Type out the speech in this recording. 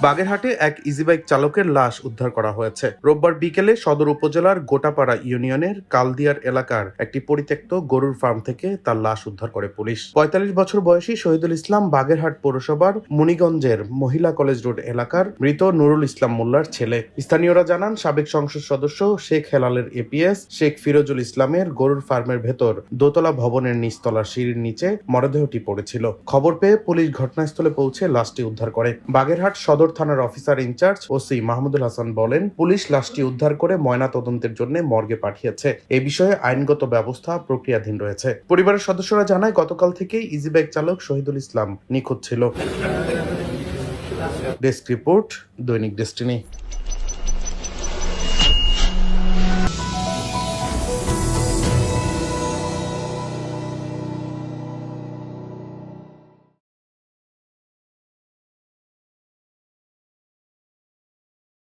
বাগেরহাটে এক ইজিবাইক চালকের লাশ উদ্ধার করা হয়েছে। রোববার বিকেলে সদর উপজেলার গোটাপাড়া ইউনিয়নের কালদিয়ার এলাকার একটি পরিত্যক্ত গরুর ফার্ম থেকে তার লাশ উদ্ধার করে পুলিশ। ৪৫ বছর বয়সী শহীদুল ইসলাম বাগেরহাট পৌরসভার মুনিগঞ্জের মহিলা কলেজ রোড এলাকার মৃত নুরুল ইসলাম মোল্লার ছেলে। স্থানীয়রা জানান, সাবেক সংসদ সদস্য শেখ হেলালের এপিএস শেখ ফিরোজুল ইসলামের গরুর ফার্মের ভেতর দোতলা ভবনের নিচতলার সিঁড়ির নিচে মরদেহটি পড়েছিল। খবর পেয়ে পুলিশ ঘটনাস্থলে পৌঁছে লাশটি উদ্ধার করে। বাগেরহাট সদর থানার officer in charge OC Mahmudul Hasan বলেন, পুলিশ লাশটি উদ্ধার করে ময়না তদন্তের জন্য মর্গে পাঠিয়েছে। এ বিষয়ে আইনগত ব্যবস্থা প্রক্রিয়াধীন রয়েছে। পরিবারের সদস্যরা জানায়, গতকাল থেকেই ইজিবাইক চালক শহীদুল ইসলাম নিখোঁজ ছিল। ডেস্ক রিপোর্ট, দৈনিক ডেস্টিনি।